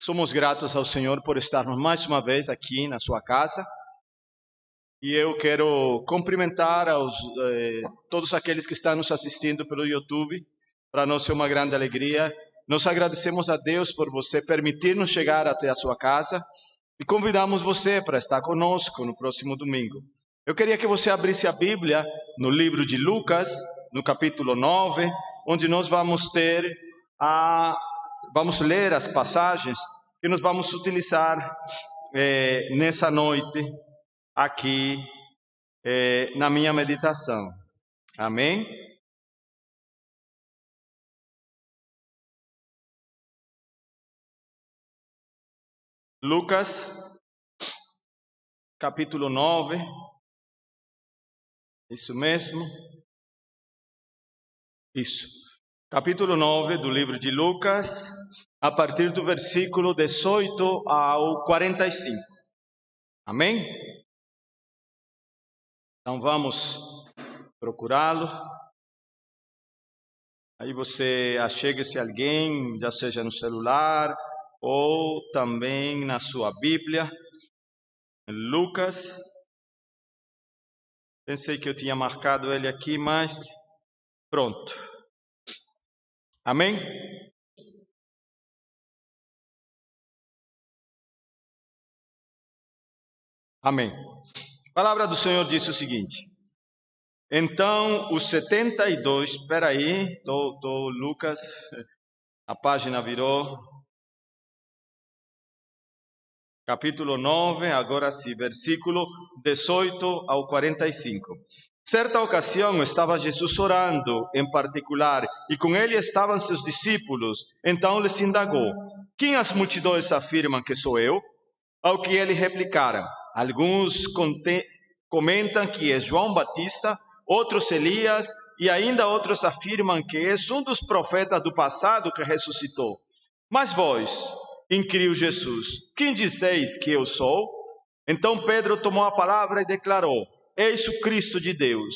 Somos gratos ao Senhor por estarmos mais uma vez aqui na sua casa. E eu quero cumprimentar todos aqueles que estão nos assistindo pelo YouTube. Para nós é uma grande alegria. Nós agradecemos a Deus por você permitir-nos chegar até a sua casa e convidamos você para estar conosco no próximo domingo. Eu queria que você abrisse a Bíblia no livro de Lucas, no capítulo 9, onde nós vamos ler as passagens que nós vamos utilizar nessa noite aqui na minha meditação. Amém? Lucas, capítulo 9. Isso mesmo? Isso. Capítulo 9 do livro de Lucas, a partir do versículo 18 ao 45. Amém? Então vamos procurá-lo. Aí você achegue-se a alguém, já seja no celular ou também na sua Bíblia. Lucas. Pensei que eu tinha marcado ele aqui, mas pronto. Amém? Amém. A palavra do Senhor diz o seguinte. Então, os 72... Espera aí, Lucas, a página virou. Capítulo 9, agora sim, versículo 18 ao 45. Certa ocasião estava Jesus orando em particular, e com ele estavam seus discípulos. Então lhes indagou: quem as multidões afirmam que sou eu? Ao que eles replicaram: alguns comentam que é João Batista, outros Elias, e ainda outros afirmam que é um dos profetas do passado que ressuscitou. Mas vós, inquiriu Jesus, quem dizeis que eu sou? Então Pedro tomou a palavra e declarou: eis o Cristo de Deus.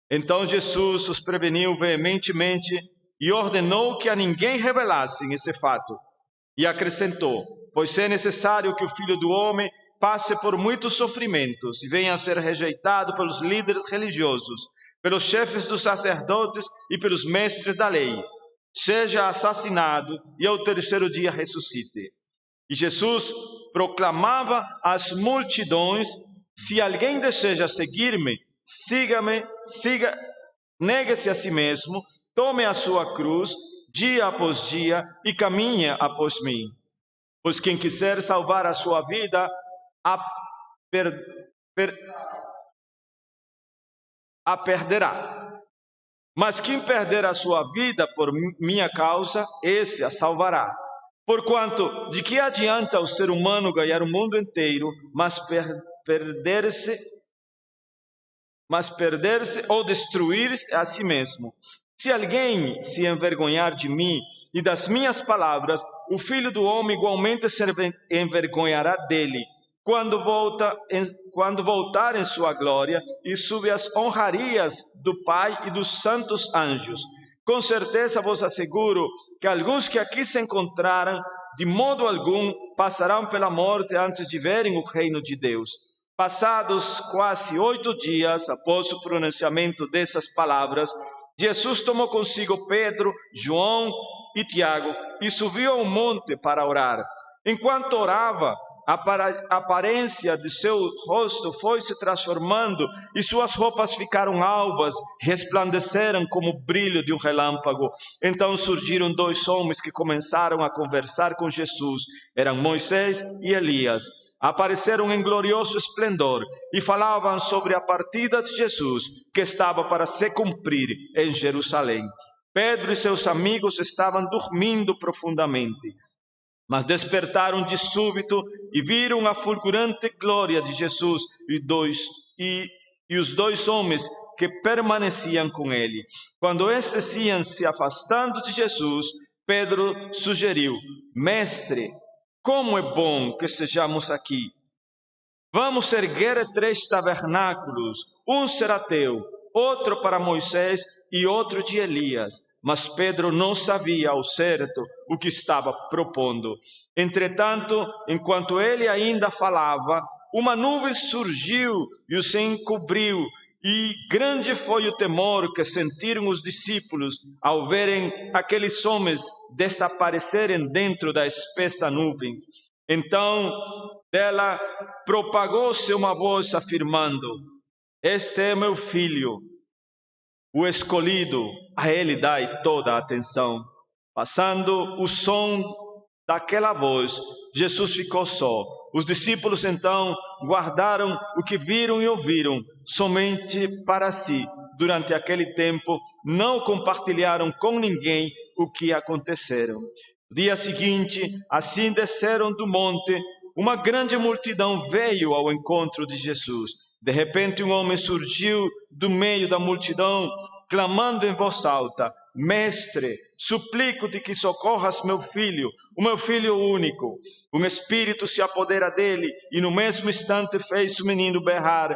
Então Jesus os preveniu veementemente e ordenou que a ninguém revelassem esse fato. E acrescentou: pois é necessário que o Filho do Homem passe por muitos sofrimentos e venha a ser rejeitado pelos líderes religiosos, pelos chefes dos sacerdotes e pelos mestres da lei, seja assassinado e ao terceiro dia ressuscite. E Jesus proclamava às multidões: se alguém deseja seguir-me, negue-se a si mesmo, tome a sua cruz dia após dia e caminhe após mim. Pois quem quiser salvar a sua vida, a perderá. Mas quem perder a sua vida por minha causa, esse a salvará. Porquanto, de que adianta o ser humano ganhar o mundo inteiro, mas perder-se ou destruir-se a si mesmo? Se alguém se envergonhar de mim e das minhas palavras, o Filho do Homem igualmente se envergonhará dele, quando voltar em sua glória e sob as honrarias do Pai e dos santos anjos. Com certeza vos asseguro que alguns que aqui se encontraram, de modo algum, passarão pela morte antes de verem o reino de Deus. Passados quase 8 dias após o pronunciamento dessas palavras, Jesus tomou consigo Pedro, João e Tiago e subiu ao monte para orar. Enquanto orava, a aparência de seu rosto foi se transformando e suas roupas ficaram alvas, resplandeceram como o brilho de um relâmpago. Então surgiram 2 homens que começaram a conversar com Jesus. Eram Moisés e Elias. Apareceram em glorioso esplendor e falavam sobre a partida de Jesus, que estava para se cumprir em Jerusalém. Pedro e seus amigos estavam dormindo profundamente, mas despertaram de súbito e viram a fulgurante glória de Jesus e os 2 homens que permaneciam com ele. Quando estes iam se afastando de Jesus, Pedro sugeriu: mestre, como é bom que estejamos aqui. Vamos erguer 3 tabernáculos, um será teu, outro para Moisés e outro de Elias. mas Pedro não sabia ao certo o que estava propondo. Entretanto, enquanto ele ainda falava, uma nuvem surgiu e os encobriu, e grande foi o temor que sentiram os discípulos ao verem aqueles homens desaparecerem dentro da espessa nuvem. Então, dela propagou-se uma voz afirmando: este é meu filho, o escolhido, a ele dai toda a atenção. Passando o som daquela voz, Jesus ficou só. Os discípulos então guardaram o que viram e ouviram somente para si. Durante aquele tempo, não compartilharam com ninguém o que aconteceram. No dia seguinte, assim desceram do monte, uma grande multidão veio ao encontro de Jesus. De repente, um homem surgiu do meio da multidão, clamando em voz alta: Mestre, suplico-te que socorras meu filho, o meu filho único. Um espírito se apodera dele e no mesmo instante fez o menino berrar.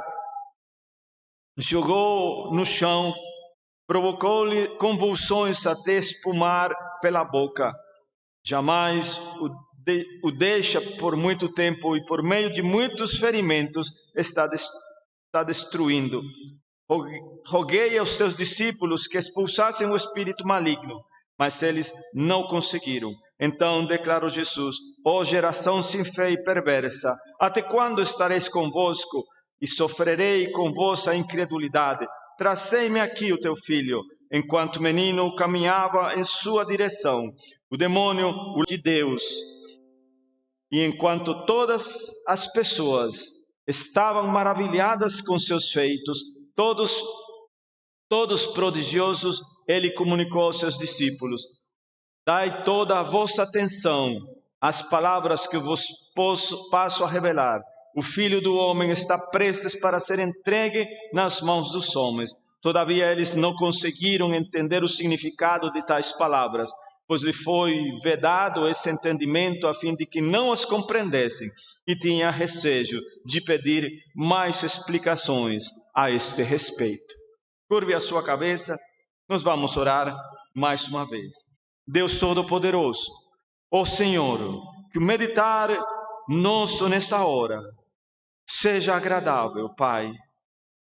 Jogou no chão, provocou-lhe convulsões até espumar pela boca. Jamais o deixa por muito tempo e por meio de muitos ferimentos está destruindo. Roguei aos teus discípulos que expulsassem o espírito maligno, mas eles não conseguiram. Então declarou Jesus: ó geração sem fé e perversa, até quando estareis convosco e sofrerei com vossa incredulidade? Trazei-me aqui o teu filho. Enquanto o menino caminhava em sua direção, o demônio, o de Deus, e enquanto todas as pessoas estavam maravilhadas com seus feitos, todos prodigiosos, ele comunicou aos seus discípulos: dai toda a vossa atenção às palavras que vos passo a revelar. O Filho do Homem está prestes para ser entregue nas mãos dos homens. Todavia eles não conseguiram entender o significado de tais palavras, pois lhe foi vedado esse entendimento a fim de que não as compreendessem, e tinha receio de pedir mais explicações a este respeito. Curve a sua cabeça, nós vamos orar mais uma vez. Deus Todo-Poderoso, ó Senhor, que o meditar nosso nessa hora seja agradável, Pai,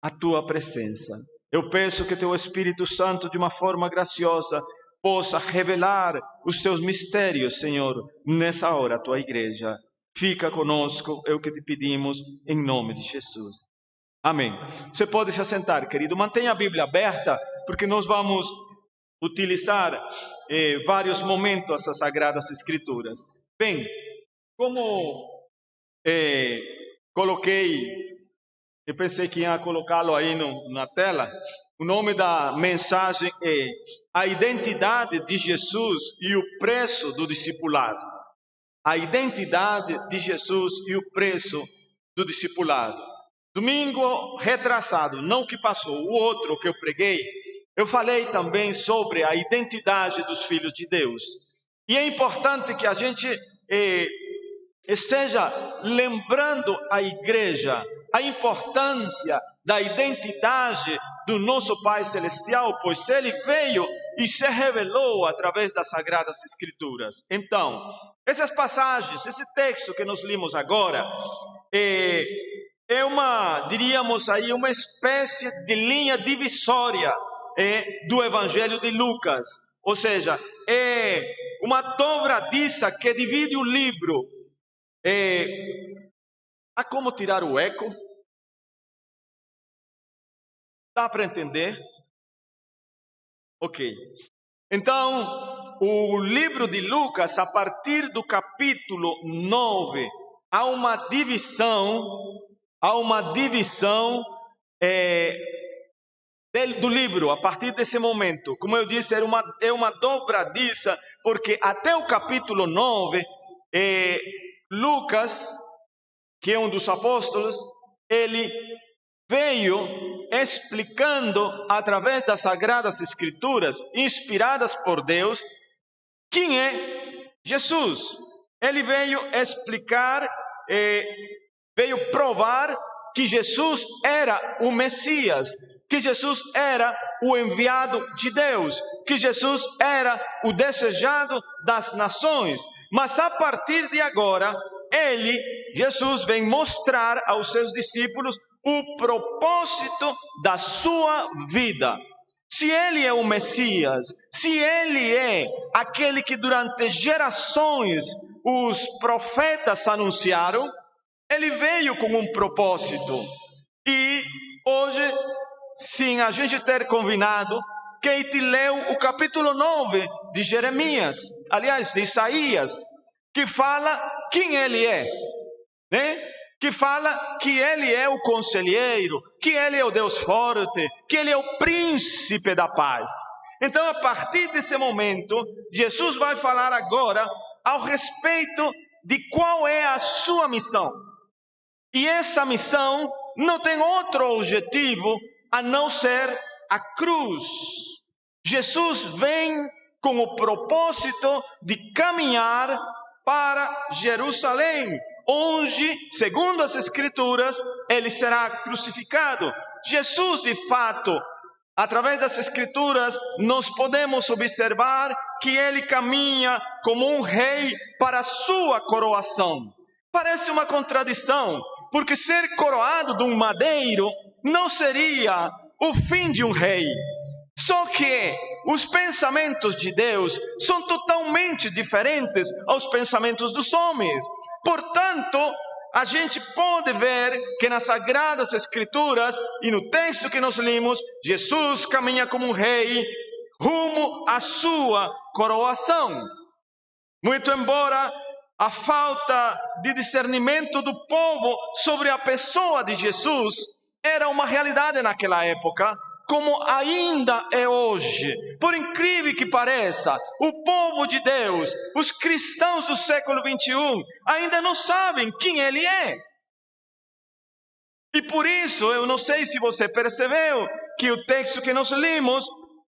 a Tua presença. Eu peço que Teu Espírito Santo, de uma forma graciosa, possa revelar os Teus mistérios, Senhor, nessa hora, a Tua igreja. Fica conosco, é o que te pedimos, em nome de Jesus. Amém. Você pode se assentar, querido. Mantenha a Bíblia aberta, porque nós vamos utilizar vários momentos as Sagradas Escrituras. Bem, como coloquei, eu pensei que ia colocá-lo aí na tela, o nome da mensagem é A Identidade de Jesus e o Preço do Discipulado. A identidade de Jesus e o preço do discipulado. Domingo retrasado, não que passou, o outro que eu preguei, eu falei também sobre a identidade dos filhos de Deus. E é importante que a gente esteja lembrando a igreja a importância da identidade do nosso Pai Celestial, pois Ele veio e se revelou através das Sagradas Escrituras. Então, essas passagens, esse texto que nós lemos agora, é diríamos aí, uma espécie de linha divisória do Evangelho de Lucas. Ou seja, é uma dobradiça que divide o livro. Há como tirar o eco? Dá para entender? Ok. Então, o livro de Lucas, a partir do capítulo 9, há uma divisão do livro, a partir desse momento. Como eu disse, é uma dobradiça, porque até o capítulo 9, Lucas, que é um dos apóstolos, ele veio explicando através das Sagradas Escrituras, inspiradas por Deus, quem é Jesus. Ele veio explicar, veio provar que Jesus era o Messias, que Jesus era o enviado de Deus, que Jesus era o desejado das nações. Mas a partir de agora, Jesus, vem mostrar aos seus discípulos o propósito da sua vida. Se ele é o Messias, se ele é aquele que durante gerações os profetas anunciaram, ele veio com um propósito. E hoje, sim, a gente ter combinado, Kate leu o capítulo 9 de Jeremias, aliás, de Isaías, que fala quem ele é, né? Que fala que ele é o conselheiro, que ele é o Deus forte, que ele é o príncipe da paz. Então, a partir desse momento, Jesus vai falar agora ao respeito de qual é a sua missão. E essa missão não tem outro objetivo a não ser a cruz. Jesus vem com o propósito de caminhar para Jerusalém, onde, segundo as Escrituras, ele será crucificado. Jesus, de fato, através das Escrituras, nós podemos observar que ele caminha como um rei para a sua coroação. Parece uma contradição, porque ser coroado de um madeiro não seria o fim de um rei. Só que os pensamentos de Deus são totalmente diferentes aos pensamentos dos homens. Portanto, a gente pode ver que nas Sagradas Escrituras e no texto que nós lemos, Jesus caminha como um rei rumo à sua coroação. Muito embora a falta de discernimento do povo sobre a pessoa de Jesus era uma realidade naquela época, como ainda é hoje. Por incrível que pareça, o povo de Deus, os cristãos do século 21, ainda não sabem quem ele é. E por isso, eu não sei se você percebeu, que o texto que nós lemos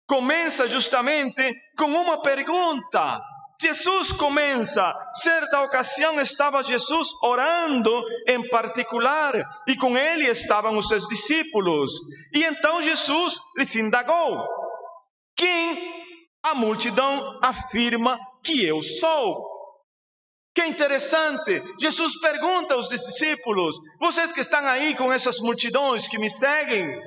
começa justamente com uma pergunta. Jesus começa, certa ocasião estava Jesus orando em particular, e com ele estavam os seus discípulos. E então Jesus lhes indagou: quem a multidão afirma que eu sou? Que interessante, Jesus pergunta aos discípulos: vocês que estão aí com essas multidões que me seguem,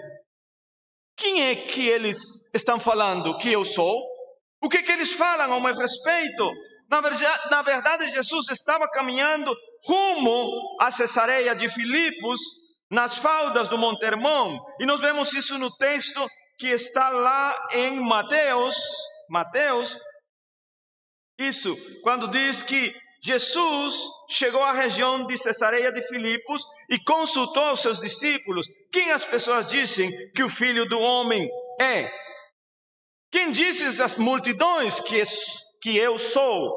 quem é que eles estão falando que eu sou? O que eles falam ao meu respeito? Na verdade, Jesus estava caminhando rumo a Cesareia de Filipos, nas faldas do Monte Hermon. E nós vemos isso no texto que está lá em Mateus. Isso, quando diz que Jesus chegou à região de Cesareia de Filipos e consultou os seus discípulos: quem as pessoas dizem que o Filho do Homem é? Quem disse às multidões que eu sou?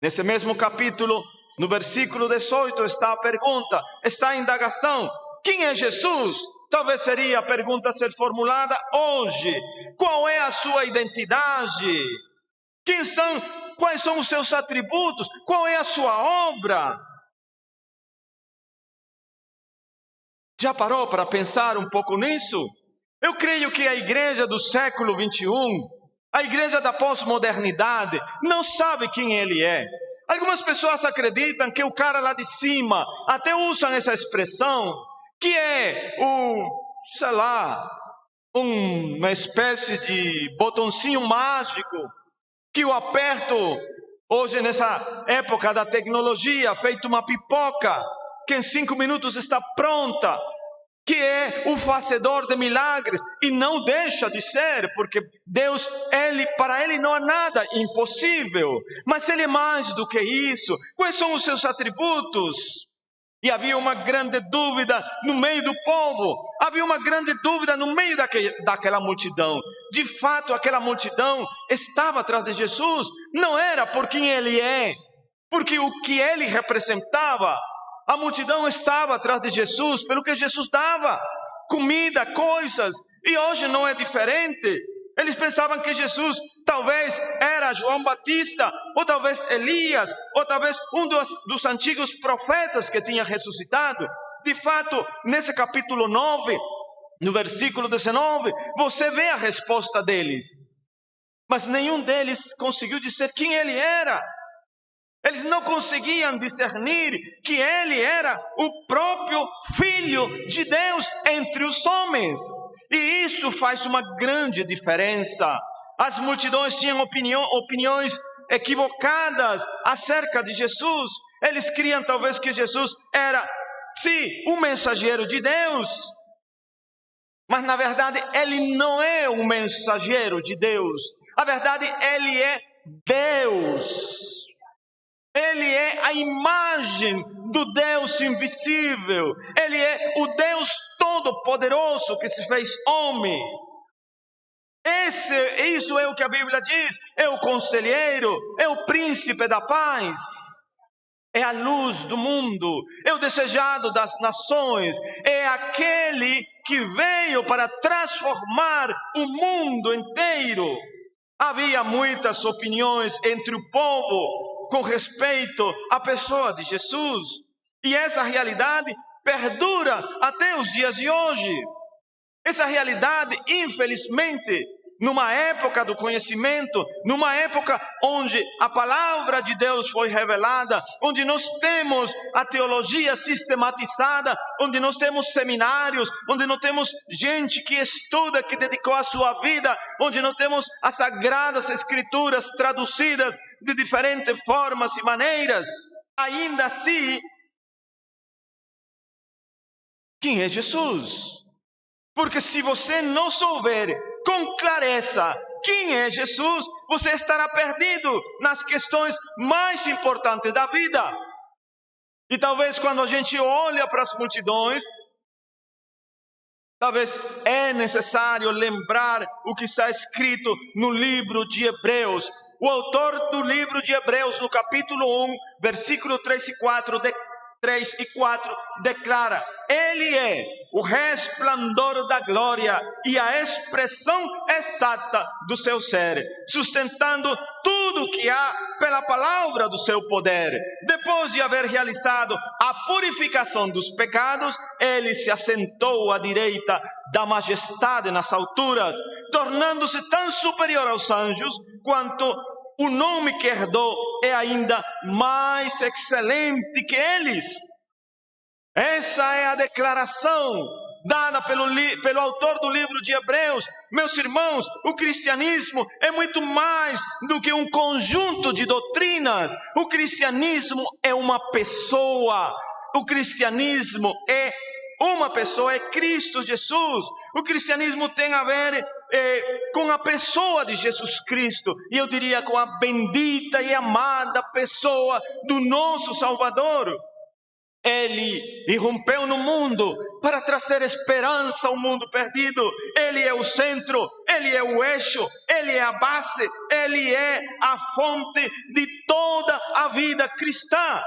Nesse mesmo capítulo, no versículo 18, está a pergunta, está a indagação: quem é Jesus? Talvez seria a pergunta a ser formulada hoje. Qual é a sua identidade? Quais são os seus atributos? Qual é a sua obra? Já parou para pensar um pouco nisso? Eu creio que a igreja do século 21, a igreja da pós-modernidade, não sabe quem ele é. Algumas pessoas acreditam que o cara lá de cima, até usam essa expressão, que é uma espécie de botãozinho mágico, que eu aperto hoje nessa época da tecnologia, feito uma pipoca, que em 5 minutos está pronta, que é o fazedor de milagres, e não deixa de ser, porque Deus, para ele não há nada impossível, mas ele é mais do que isso. Quais são os seus atributos? E havia uma grande dúvida no meio do povo, havia uma grande dúvida no meio daquela multidão. De fato, aquela multidão estava atrás de Jesus, não era por quem ele é, porque o que ele representava. A multidão estava atrás de Jesus pelo que Jesus dava, comida, coisas, e hoje não é diferente. Eles pensavam que Jesus talvez era João Batista, ou talvez Elias, ou talvez um dos antigos profetas que tinha ressuscitado. De fato, nesse capítulo 9, No versículo 19, você vê a resposta deles. Mas nenhum deles conseguiu dizer quem ele era. Eles não conseguiam discernir que ele era o próprio Filho de Deus entre os homens. E isso faz uma grande diferença. As multidões tinham opiniões equivocadas acerca de Jesus. Eles criam talvez que Jesus era, sim, um mensageiro de Deus. Mas na verdade ele não é um mensageiro de Deus. Na verdade ele é Deus. Ele é a imagem do Deus invisível. Ele é o Deus todo-poderoso que se fez homem. Isso é o que a Bíblia diz. É o conselheiro, é o príncipe da paz. É a luz do mundo, é o desejado das nações, é aquele que veio para transformar o mundo inteiro. Havia muitas opiniões entre o povo com respeito à pessoa de Jesus, e essa realidade perdura até os dias de hoje. Essa realidade, infelizmente, numa época do conhecimento, numa época onde a palavra de Deus foi revelada, onde nós temos a teologia sistematizada, onde nós temos seminários, onde nós temos gente que estuda, que dedicou a sua vida, onde nós temos as sagradas escrituras traduzidas de diferentes formas e maneiras, ainda assim, quem é Jesus? Porque se você não souber com clareza quem é Jesus, você estará perdido nas questões mais importantes da vida. E talvez quando a gente olha para as multidões, talvez é necessário lembrar o que está escrito no livro de Hebreus. O autor do livro de Hebreus, no capítulo 1, versículo 3 e 4, declara: Ele é o resplendor da glória e a expressão exata do seu ser, sustentando tudo que há pela palavra do seu poder. Depois de haver realizado a purificação dos pecados, ele se assentou à direita da majestade nas alturas, tornando-se tão superior aos anjos quanto o nome que herdou é ainda mais excelente que eles. Essa é a declaração dada pelo autor do livro de Hebreus. Meus irmãos, o cristianismo é muito mais do que um conjunto de doutrinas. O cristianismo é uma pessoa. O cristianismo é uma pessoa, é Cristo Jesus. O cristianismo tem a ver com a pessoa de Jesus Cristo. E eu diria com a bendita e amada pessoa do nosso Salvador. Ele irrompeu no mundo para trazer esperança ao mundo perdido. Ele é o centro, Ele é o eixo, Ele é a base, Ele é a fonte de toda a vida cristã.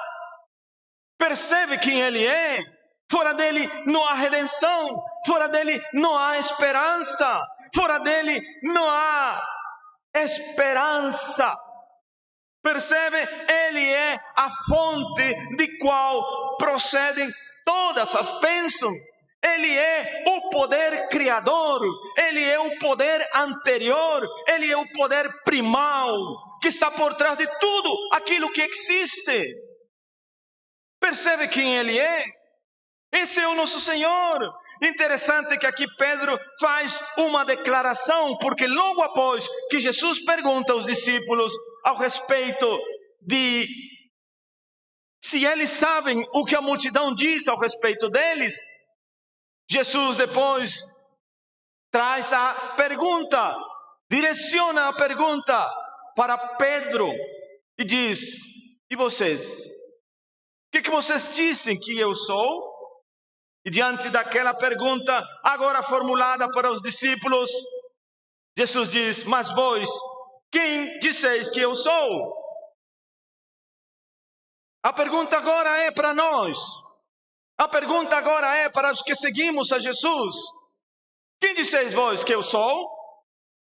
Percebe quem Ele é? Fora dele não há redenção, fora dele não há esperança, fora dele não há esperança. Percebe? Ele é a fonte de qual procedem todas as bênçãos. Ele é o poder criador, Ele é o poder anterior, Ele é o poder primal, que está por trás de tudo aquilo que existe. Percebe quem Ele é? Esse é o nosso Senhor. Interessante que aqui Pedro faz uma declaração, porque logo após que Jesus pergunta aos discípulos ao respeito de se eles sabem o que a multidão diz ao respeito deles, Jesus depois traz a pergunta, direciona a pergunta para Pedro e diz: e vocês? O que vocês dizem que eu sou? E diante daquela pergunta, agora formulada para os discípulos, Jesus diz: mas vós, quem disseis que eu sou? A pergunta agora é para nós. A pergunta agora é para os que seguimos a Jesus. Quem disseis vós que eu sou?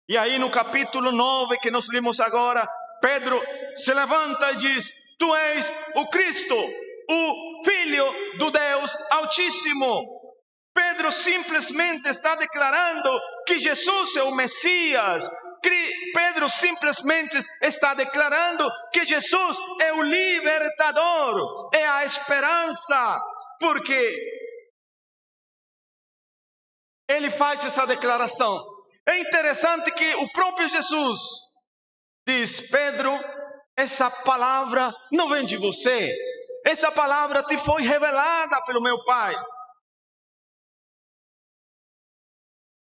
E aí no capítulo 9 que nós lemos agora, Pedro se levanta e diz: tu és o Cristo, o Filho do Deus Altíssimo. Pedro simplesmente está declarando que Jesus é o Messias. Pedro simplesmente está declarando que Jesus é o libertador, é a esperança, porque ele faz essa declaração. É interessante que o próprio Jesus diz: Pedro, essa palavra não vem de você, essa palavra te foi revelada pelo meu Pai.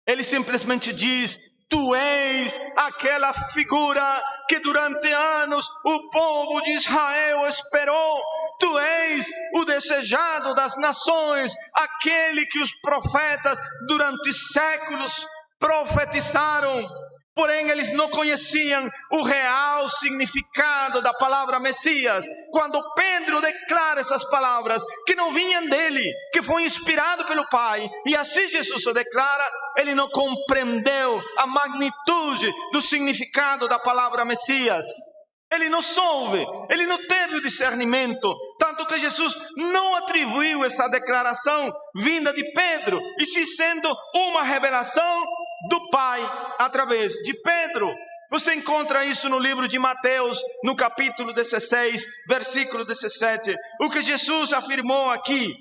Ele simplesmente diz: tu és aquela figura que durante anos o povo de Israel esperou. Tu és o desejado das nações, aquele que os profetas durante séculos profetizaram. Porém, eles não conheciam o real significado da palavra Messias. Quando Pedro declara essas palavras, que não vinham dele, que foi inspirado pelo Pai, e assim Jesus o declara, ele não compreendeu a magnitude do significado da palavra Messias. Ele não soube, ele não teve o discernimento, tanto que Jesus não atribuiu essa declaração vinda de Pedro, e sim sendo uma revelação do Pai através de Pedro. Você encontra isso no livro de Mateus, no capítulo 16, versículo 17. O que Jesus afirmou aqui.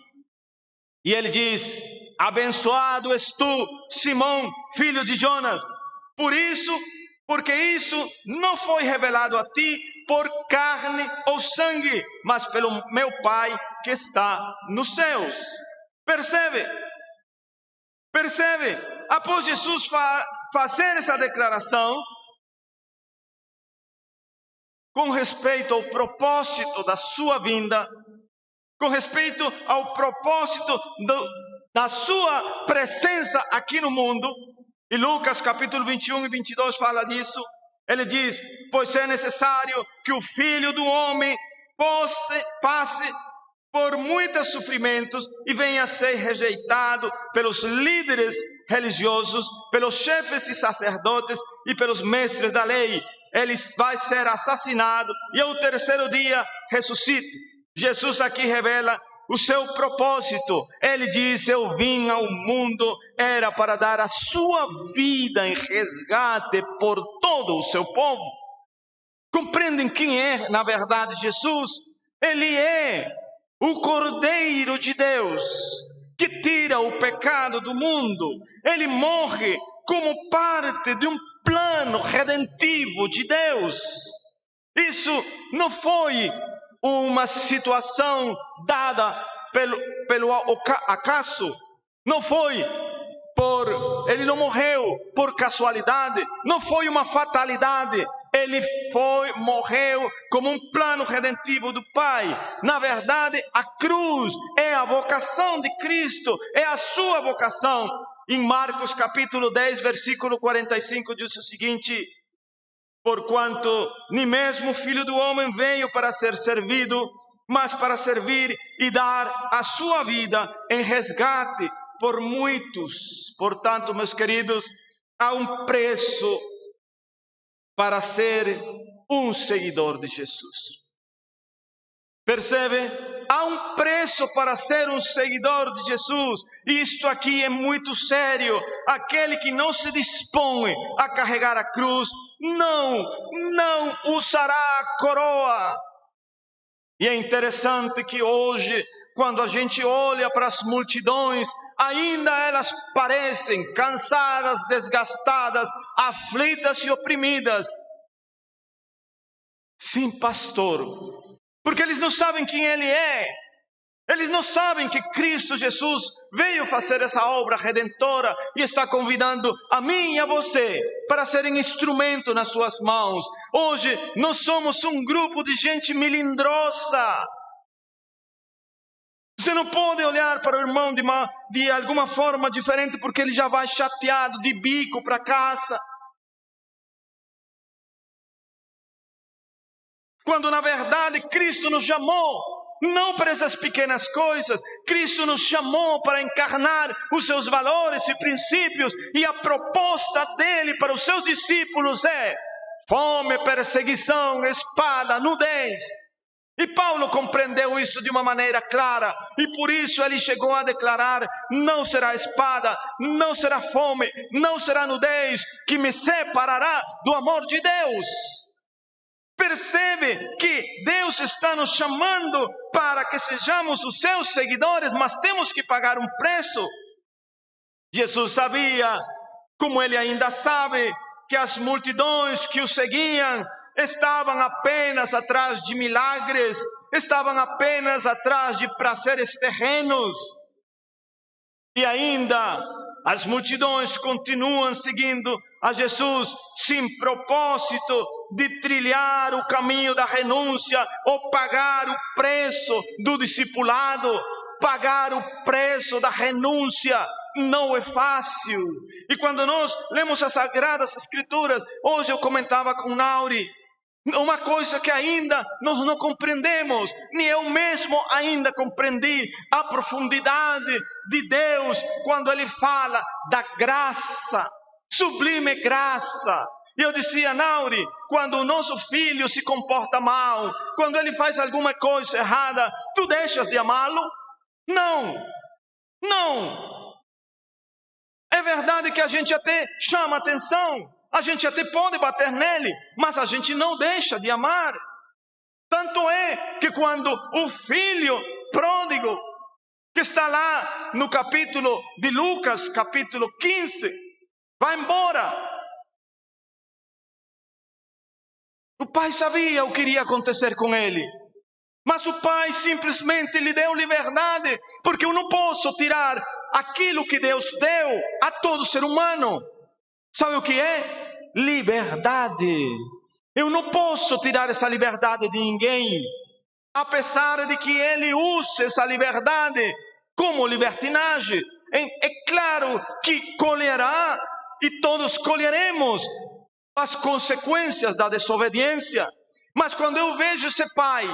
E ele diz: abençoado és tu, Simão, filho de Jonas. Porque isso não foi revelado a ti por carne ou sangue, mas pelo meu Pai que está nos céus. Percebe? Após Jesus fazer essa declaração com respeito ao propósito da sua vinda, com respeito ao propósito da sua presença aqui no mundo, e Lucas capítulo 21 e 22 fala disso. Ele diz: pois é necessário que o Filho do Homem passe por muitos sofrimentos e venha a ser rejeitado pelos líderes religiosos, pelos chefes e sacerdotes e pelos mestres da lei. Ele vai ser assassinado e ao terceiro dia ressuscite. Jesus aqui revela o seu propósito. Ele diz: eu vim ao mundo, era para dar a sua vida em resgate por todo o seu povo. Compreendem quem é, na verdade, Jesus? Ele é o Cordeiro de Deus, que tira o pecado do mundo. Ele morre como parte de um plano redentivo de Deus. Isso não foi uma situação dada pelo acaso. Não foi ele não morreu por casualidade. Não foi uma fatalidade. Ele morreu como um plano redentivo do Pai. Na verdade, a cruz é a vocação de Cristo, é a sua vocação. Em Marcos capítulo 10, versículo 45, diz o seguinte: porquanto nem mesmo o Filho do Homem veio para ser servido, mas para servir e dar a sua vida em resgate por muitos. Portanto, meus queridos, há um preço para ser um seguidor de Jesus. Percebe? Há um preço para ser um seguidor de Jesus. E isto aqui é muito sério. Aquele que não se dispõe a carregar a cruz, não usará a coroa. E é interessante que hoje, quando a gente olha para as multidões, ainda elas parecem cansadas, desgastadas, aflitas e oprimidas. Sim, pastor, porque eles não sabem quem Ele é. Eles não sabem que Cristo Jesus veio fazer essa obra redentora e está convidando a mim e a você para serem instrumento nas suas mãos. Hoje nós somos um grupo de gente melindrosa. Você não pode olhar para o irmão de alguma forma diferente porque ele já vai chateado de bico para casa. Quando na verdade Cristo nos chamou não para essas pequenas coisas. Cristo nos chamou para encarnar os seus valores e princípios. E a proposta dele para os seus discípulos é fome, perseguição, espada, nudez. E Paulo compreendeu isso de uma maneira clara, e por isso ele chegou a declarar: não será espada, não será fome, não será nudez que me separará do amor de Deus. Percebe que Deus está nos chamando para que sejamos os seus seguidores, mas temos que pagar um preço. Jesus sabia, como ele ainda sabe, que as multidões que o seguiam estavam apenas atrás de milagres, estavam apenas atrás de prazeres terrenos. E ainda as multidões continuam seguindo a Jesus sem propósito de trilhar o caminho da renúncia ou pagar o preço do discipulado. Pagar o preço da renúncia não é fácil. E quando nós lemos as Sagradas Escrituras, hoje eu comentava com Nauri, uma coisa que ainda nós não compreendemos, nem eu mesmo ainda compreendi a profundidade de Deus quando Ele fala da graça, sublime graça. E eu dizia: Nauri, quando o nosso filho se comporta mal, quando ele faz alguma coisa errada, tu deixas de amá-lo? Não. É verdade que a gente até chama atenção, a gente até pode bater nele, mas a gente não deixa de amar. Tanto é que quando o filho pródigo, que está lá no capítulo de Lucas, capítulo 15, vai embora, o pai sabia o que iria acontecer com ele, mas o pai simplesmente lhe deu liberdade, porque eu não posso tirar aquilo que Deus deu a todo ser humano. Sabe o que é? Liberdade. Eu não posso tirar essa liberdade de ninguém, apesar de que ele use essa liberdade como libertinagem. É claro que colherá, e todos colheremos as consequências da desobediência. Mas quando eu vejo esse pai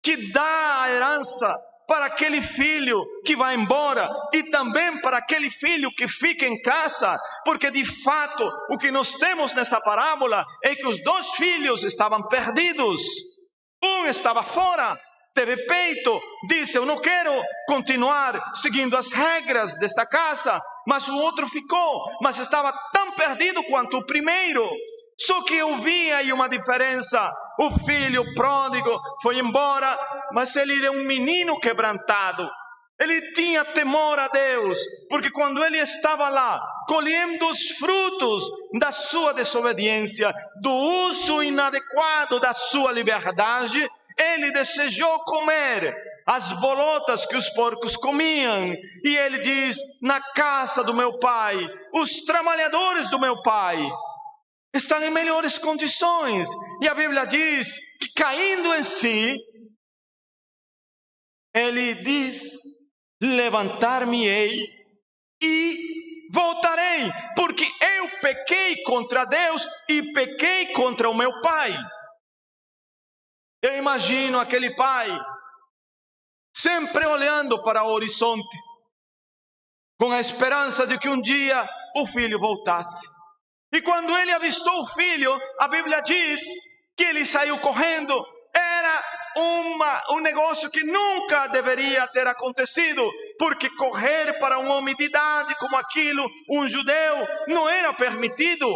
que dá a herança para aquele filho que vai embora e também para aquele filho que fica em casa, porque de fato o que nós temos nessa parábola é que os dois filhos estavam perdidos. Um estava fora, teve peito, disse: eu não quero continuar seguindo as regras desta casa, mas o outro ficou, mas estava tão perdido quanto o primeiro. Só que eu vi aí uma diferença. O filho pródigo foi embora, mas ele era um menino quebrantado. Ele tinha temor a Deus, porque quando ele estava lá, colhendo os frutos da sua desobediência, do uso inadequado da sua liberdade, ele desejou comer as bolotas que os porcos comiam. E ele diz: na casa do meu pai, os trabalhadores do meu pai estão em melhores condições. E a Bíblia diz que, caindo em si, ele diz: levantar-me-ei e voltarei, porque eu pequei contra Deus e pequei contra o meu pai. Eu imagino aquele pai sempre olhando para o horizonte, com a esperança de que um dia o filho voltasse. E quando ele avistou o filho, a Bíblia diz que ele saiu correndo. Era um negócio que nunca deveria ter acontecido, porque correr para um homem de idade como aquilo, um judeu, não era permitido,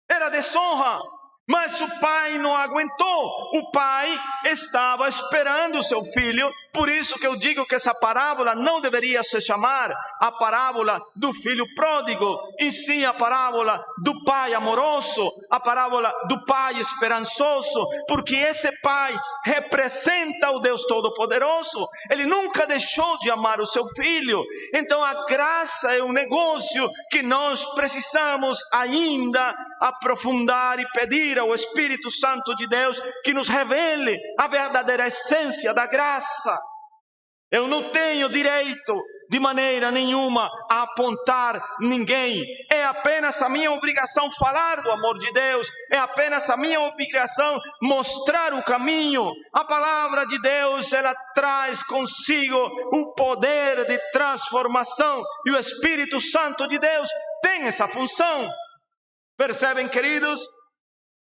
era desonra. Mas o pai não aguentou, o pai estava esperando o seu filho. Por isso que eu digo que essa parábola não deveria se chamar a parábola do filho pródigo, e sim a parábola do pai amoroso, a parábola do pai esperançoso, porque esse pai representa o Deus Todo-Poderoso. Ele nunca deixou de amar o seu filho. Então a graça é um negócio que nós precisamos ainda aprofundar e pedir ao Espírito Santo de Deus que nos revele a verdadeira essência da graça. Eu não tenho direito de maneira nenhuma a apontar ninguém. É apenas a minha obrigação falar do amor de Deus. É apenas a minha obrigação mostrar o caminho. A palavra de Deus, ela traz consigo o poder de transformação. E o Espírito Santo de Deus tem essa função. Percebem, queridos?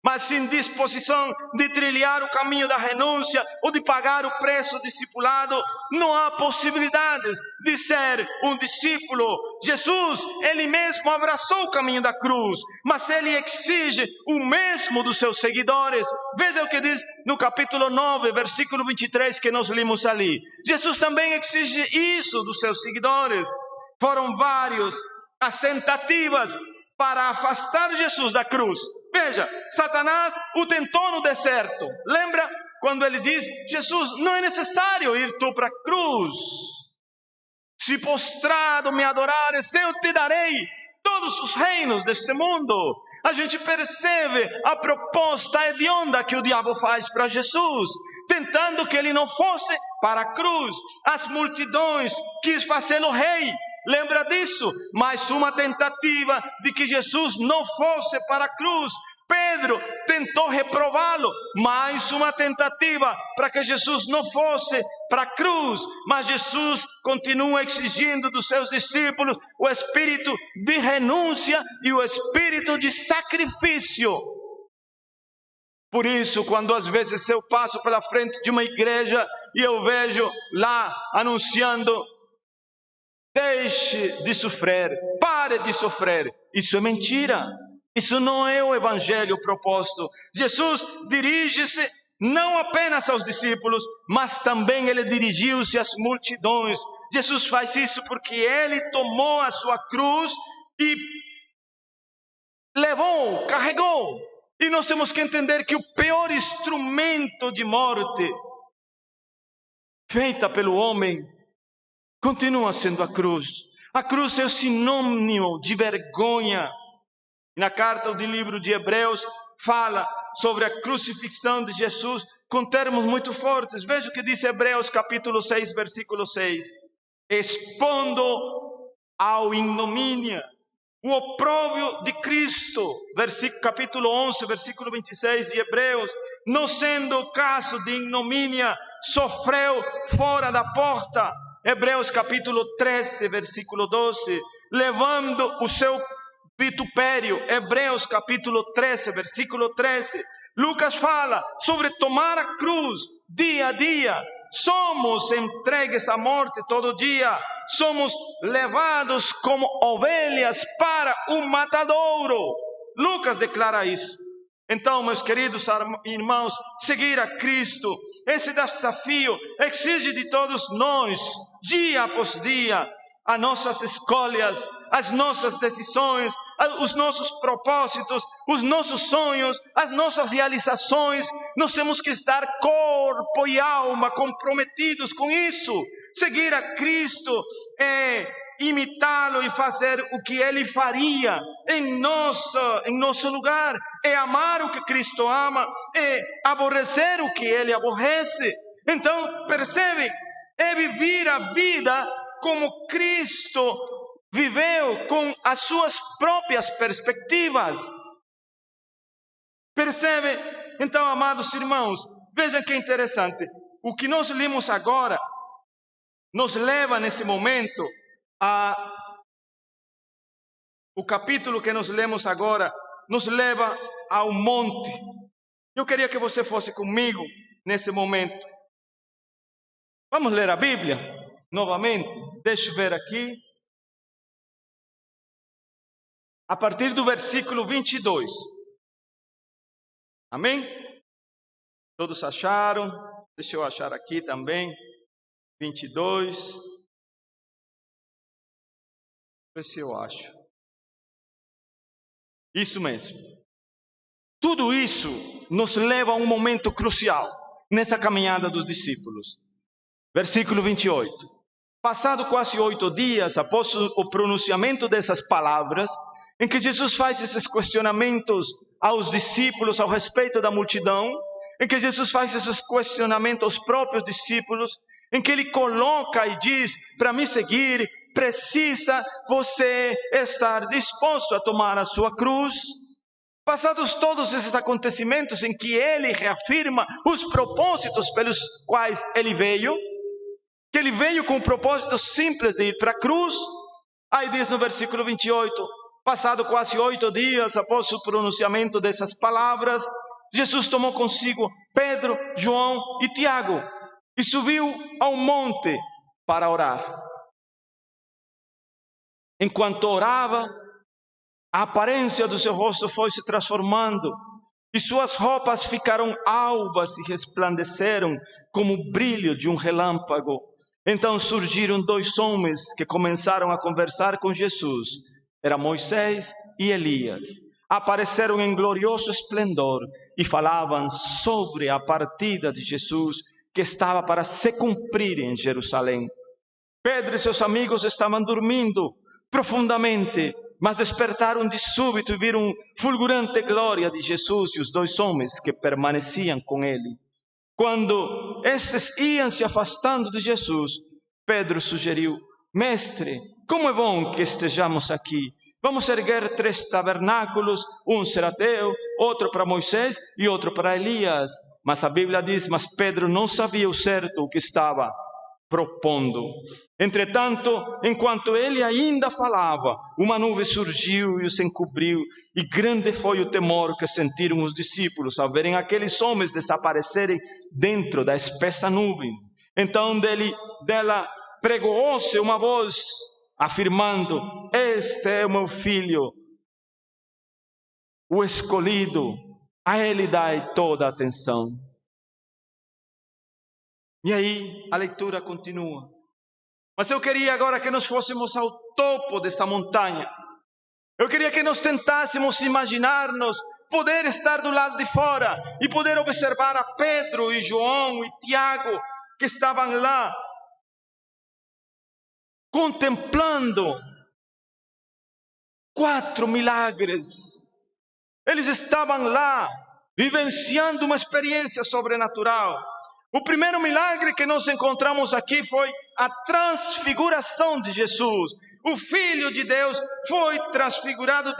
mas sem disposição de trilhar o caminho da renúncia ou de pagar o preço discipulado, não há possibilidades de ser um discípulo. Jesus, Ele mesmo abraçou o caminho da cruz, mas Ele exige o mesmo dos seus seguidores. Veja o que diz no capítulo 9, versículo 23, que nós lemos ali. Jesus também exige isso dos seus seguidores. Foram várias as tentativas para afastar Jesus da cruz. Veja, Satanás o tentou no deserto. Lembra quando ele diz: Jesus, não é necessário ir tu para a cruz. Se postrado me adorares, eu te darei todos os reinos deste mundo. A gente percebe a proposta hedionda que o diabo faz para Jesus, tentando que ele não fosse para a cruz. As multidões quis fazê-lo rei. Lembra disso? Mais uma tentativa de que Jesus não fosse para a cruz. Pedro tentou reprová-lo. Mais uma tentativa para que Jesus não fosse para a cruz. Mas Jesus continua exigindo dos seus discípulos o espírito de renúncia e o espírito de sacrifício. Por isso, quando às vezes eu passo pela frente de uma igreja e eu vejo lá anunciando: deixe de sofrer, pare de sofrer. Isso é mentira. Isso não é o evangelho proposto. Jesus dirige-se não apenas aos discípulos, mas também Ele dirigiu-se às multidões. Jesus faz isso porque Ele tomou a sua cruz e levou, carregou. E nós temos que entender que o pior instrumento de morte feita pelo homem continua sendo a cruz. A cruz é o sinônimo de vergonha. Na carta do livro de Hebreus fala sobre a crucifixão de Jesus com termos muito fortes. Veja o que diz Hebreus capítulo 6, versículo 6. Expondo ao ignomínia o opróbrio de Cristo. Capítulo 11, versículo 26 de Hebreus. Não sendo o caso de ignomínia, sofreu fora da porta. Hebreus capítulo 13, versículo 12. Levando o seu vitupério. Hebreus capítulo 13, versículo 13. Lucas fala sobre tomar a cruz dia a dia. Somos entregues à morte todo dia. Somos levados como ovelhas para o matadouro. Lucas declara isso. Então, meus queridos irmãos, seguir a Cristo, esse desafio exige de todos nós, dia após dia, as nossas escolhas, as nossas decisões, os nossos propósitos, os nossos sonhos, as nossas realizações. Nós temos que estar corpo e alma comprometidos com isso. Seguir a Cristo é imitá-lo e fazer o que Ele faria em nosso lugar. É amar o que Cristo ama, é aborrecer o que Ele aborrece. Então, percebe? É viver a vida como Cristo viveu, com as suas próprias perspectivas. Percebe? Então, amados irmãos, vejam que interessante. O que nós lemos agora nos leva nesse momento o capítulo que nós lemos agora nos leva ao monte. Eu queria que você fosse comigo nesse momento. Vamos ler a Bíblia novamente. Deixa eu ver aqui. A partir do versículo 22. Amém? Todos acharam? Deixa eu achar aqui também. 22. Vê se eu acho. Isso mesmo. Tudo isso nos leva a um momento crucial nessa caminhada dos discípulos. Versículo 28. Passado quase 8 dias após o pronunciamento dessas palavras, em que Jesus faz esses questionamentos aos discípulos a respeito da multidão, em que Jesus faz esses questionamentos aos próprios discípulos, em que Ele coloca e diz: para me seguir, precisa você estar disposto a tomar a sua cruz. Passados todos esses acontecimentos em que Ele reafirma os propósitos pelos quais Ele veio, que Ele veio com o propósito simples de ir para a cruz. Aí diz no versículo 28, passado quase 8 dias após o pronunciamento dessas palavras, Jesus tomou consigo Pedro, João e Tiago e subiu ao monte para orar. Enquanto orava, a aparência do seu rosto foi se transformando e suas roupas ficaram alvas e resplandeceram como o brilho de um relâmpago. Então surgiram 2 homens que começaram a conversar com Jesus. Era Moisés e Elias. Apareceram em glorioso esplendor e falavam sobre a partida de Jesus que estava para se cumprir em Jerusalém. Pedro e seus amigos estavam dormindo profundamente, mas despertaram de súbito e viram fulgurante glória de Jesus e os 2 homens que permaneciam com ele. Quando estes iam se afastando de Jesus, Pedro sugeriu: Mestre, como é bom que estejamos aqui. Vamos erguer 3 tabernáculos, um será teu, outro para Moisés e outro para Elias. Mas a Bíblia diz, mas Pedro não sabia o certo o que estava propondo. Entretanto, enquanto ele ainda falava, uma nuvem surgiu e os encobriu, e grande foi o temor que sentiram os discípulos ao verem aqueles homens desaparecerem dentro da espessa nuvem. Então dela pregou-se uma voz, afirmando: Este é o meu filho, o escolhido, a ele dai toda a atenção. E aí a leitura continua. Mas eu queria agora que nós fôssemos ao topo dessa montanha. Eu queria que nós tentássemos imaginar-nos poder estar do lado de fora e poder observar a Pedro e João e Tiago que estavam lá contemplando 4 milagres. Eles estavam lá vivenciando uma experiência sobrenatural. O primeiro milagre que nós encontramos aqui foi a transfiguração de Jesus. O Filho de Deus foi transfigurado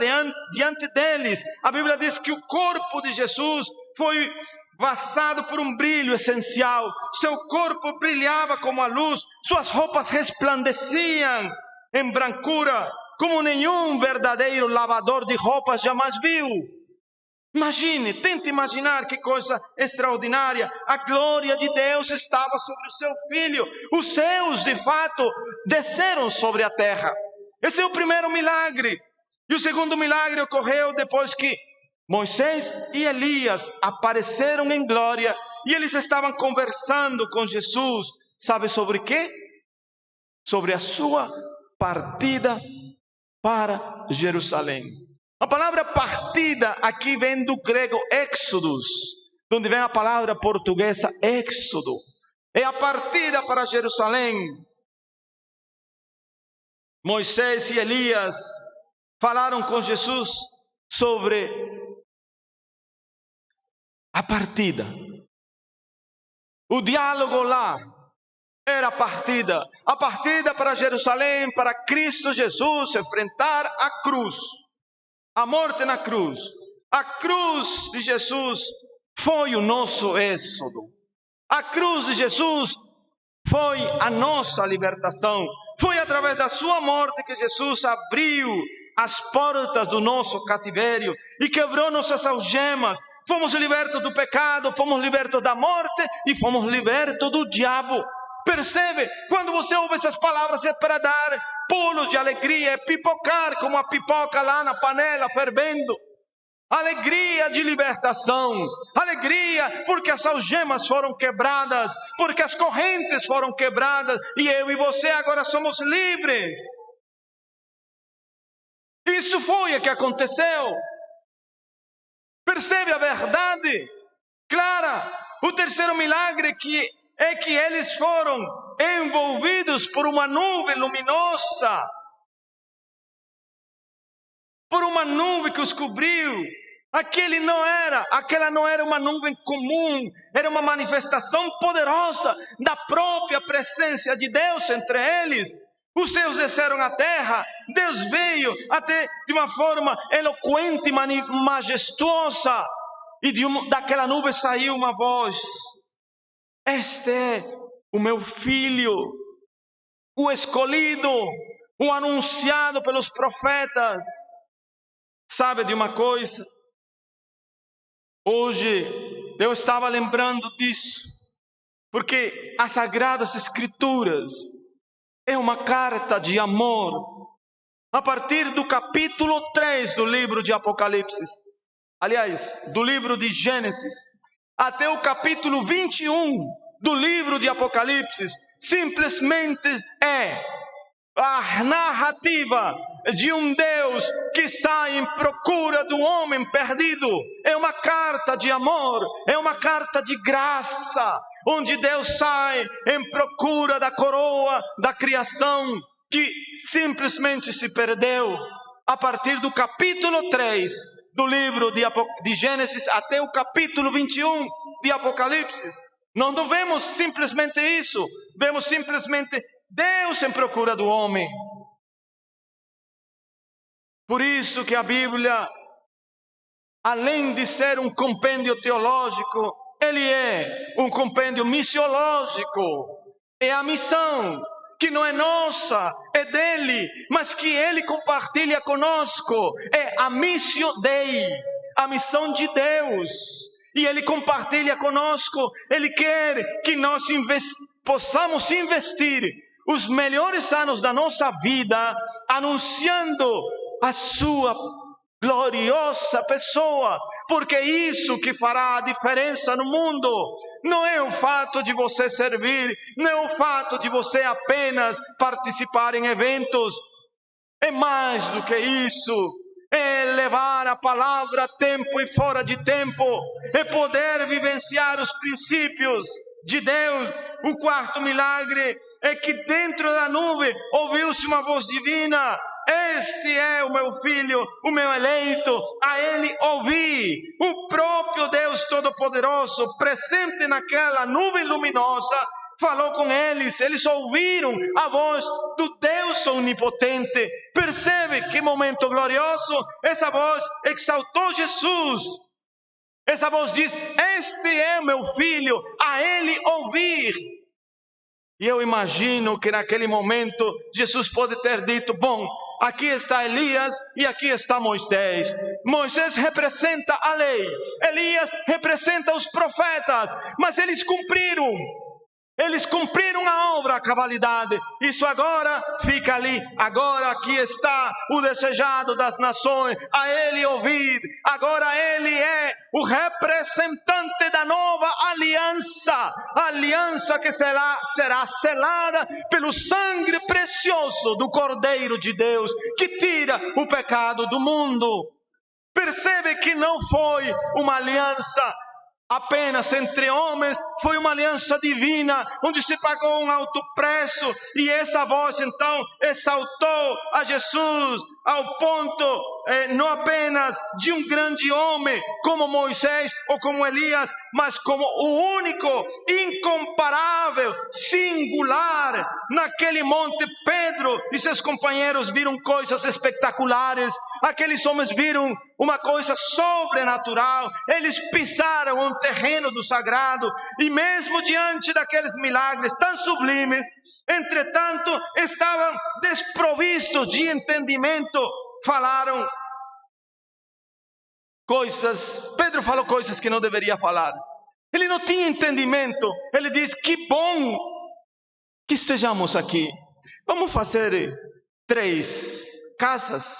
diante deles. A Bíblia diz que o corpo de Jesus foi vazado por um brilho essencial. Seu corpo brilhava como a luz, suas roupas resplandeciam em brancura, como nenhum verdadeiro lavador de roupas jamais viu. Imagine, tente imaginar que coisa extraordinária. A glória de Deus estava sobre o seu Filho. Os céus, de fato, desceram sobre a terra. Esse é o primeiro milagre. E o segundo milagre ocorreu depois que Moisés e Elias apareceram em glória e eles estavam conversando com Jesus. Sabe sobre quê? Sobre a sua partida para Jerusalém. A palavra partida aqui vem do grego Éxodos, onde vem a palavra portuguesa Éxodo. É a partida para Jerusalém. Moisés e Elias falaram com Jesus sobre a partida. O diálogo lá era a partida para Jerusalém, para Cristo Jesus enfrentar a cruz. A morte na cruz. A cruz de Jesus foi o nosso êxodo. A cruz de Jesus foi a nossa libertação. Foi através da sua morte que Jesus abriu as portas do nosso cativério e quebrou nossas algemas. Fomos libertos do pecado, fomos libertos da morte e fomos libertos do diabo. Percebe? Quando você ouve essas palavras é para dar pulos de alegria, é pipocar como a pipoca lá na panela fervendo. Alegria de libertação, alegria porque as algemas foram quebradas, porque as correntes foram quebradas e eu e você agora somos livres. Isso foi o que aconteceu. Percebe a verdade clara? O terceiro milagre é que eles foram envolvidos por uma nuvem luminosa, por uma nuvem que os cobriu. Aquela não era uma nuvem comum, era uma manifestação poderosa da própria presença de Deus entre eles. Os céus desceram à terra, Deus veio até de uma forma eloquente e majestosa, e daquela nuvem saiu uma voz: Este é o meu filho, o escolhido, o anunciado pelos profetas. Sabe de uma coisa? Hoje eu estava lembrando disso, porque as Sagradas Escrituras é uma carta de amor. A partir do capítulo 3 do livro de Apocalipse, aliás, do livro de Gênesis, até o capítulo 21 do livro de Apocalipse, simplesmente é a narrativa de um Deus que sai em procura do homem perdido. É uma carta de amor, é uma carta de graça, onde Deus sai em procura da coroa da criação que simplesmente se perdeu. A partir do capítulo 3 do livro de Gênesis até o capítulo 21 de Apocalipse, nós não vemos simplesmente isso, vemos simplesmente Deus em procura do homem. Por isso que a Bíblia, além de ser um compêndio teológico, ele é um compêndio missiológico. É a missão que não é nossa, é dele, mas que ele compartilha conosco. É a missio Dei, a missão de Deus. E ele compartilha conosco. Ele quer que nós possamos investir os melhores anos da nossa vida anunciando a sua gloriosa pessoa, porque é isso que fará a diferença no mundo. Não é o fato de você servir, não é o fato de você apenas participar em eventos, é mais do que isso. É levar a palavra a tempo e fora de tempo, é poder vivenciar os princípios de Deus. O quarto milagre é que dentro da nuvem ouviu-se uma voz divina: este é o meu filho, o meu eleito, a ele ouvi. O próprio Deus Todo-Poderoso, presente naquela nuvem luminosa, falou com eles. Eles ouviram a voz do Deus Onipotente. Percebe que momento glorioso? Essa voz exaltou Jesus. Essa voz diz: este é o meu filho, a ele ouvir. E eu imagino que naquele momento Jesus pode ter dito: bom, aqui está Elias e aqui está Moisés. Moisés representa a lei, Elias representa os profetas, mas eles cumpriram a obra, a cabalidade. Isso agora fica ali. Agora aqui está o desejado das nações, a ele ouvir. Agora ele é o representante da nova aliança, a aliança que será selada pelo sangue precioso do Cordeiro de Deus, que tira o pecado do mundo. Percebe que não foi uma aliança apenas entre homens, foi uma aliança divina, onde se pagou um alto preço. E essa voz então exaltou a Jesus ao ponto não apenas de um grande homem como Moisés ou como Elias, mas como o único, incomparável, singular. Naquele monte, Pedro e seus companheiros viram coisas espetaculares. Aqueles homens viram uma coisa sobrenatural. Eles pisaram um terreno do sagrado, e mesmo diante daqueles milagres tão sublimes, entretanto, estavam desprovistos de entendimento. Falaram coisas, Pedro falou coisas que não deveria falar. Ele não tinha entendimento. Ele diz: que bom que estejamos aqui. Vamos fazer 3 casas,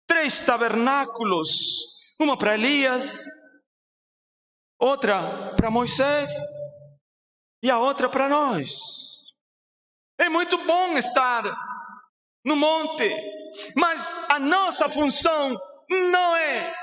3 tabernáculos, uma para Elias, outra para Moisés e a outra para nós. É muito bom estar no monte, mas a nossa função não é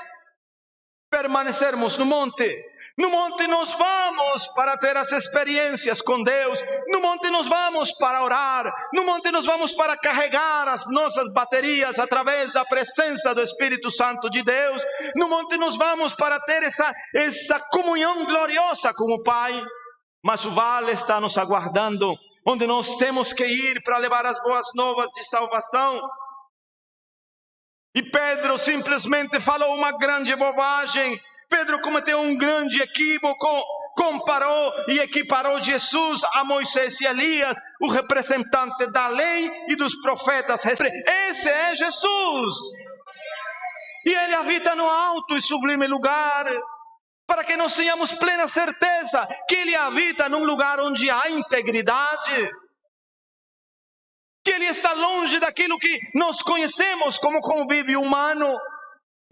permanecermos no monte. No monte nós vamos para ter as experiências com Deus. No monte nós vamos para orar. No monte nós vamos para carregar as nossas baterias através da presença do Espírito Santo de Deus. No monte nós vamos para ter essa comunhão gloriosa com o Pai. Mas o vale está nos aguardando, onde nós temos que ir para levar as boas novas de salvação. E Pedro simplesmente falou uma grande bobagem. Pedro cometeu um grande equívoco. Comparou e equiparou Jesus a Moisés e Elias, o representante da lei e dos profetas. Esse é Jesus. E ele habita no alto e sublime lugar. para que nós tenhamos plena certeza que Ele habita num lugar onde há integridade, que Ele está longe daquilo que nós conhecemos como convívio humano.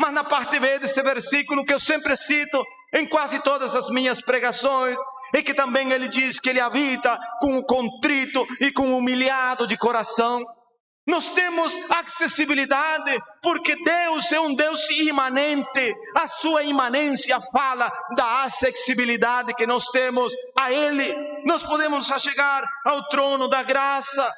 Mas na parte B desse versículo, que eu sempre cito em quase todas as minhas pregações, e que também ele diz que Ele habita com o contrito e com o humilhado de coração. Nós temos acessibilidade, porque Deus é um Deus imanente. A sua imanência fala da acessibilidade que nós temos a Ele. Nós podemos chegar ao trono da graça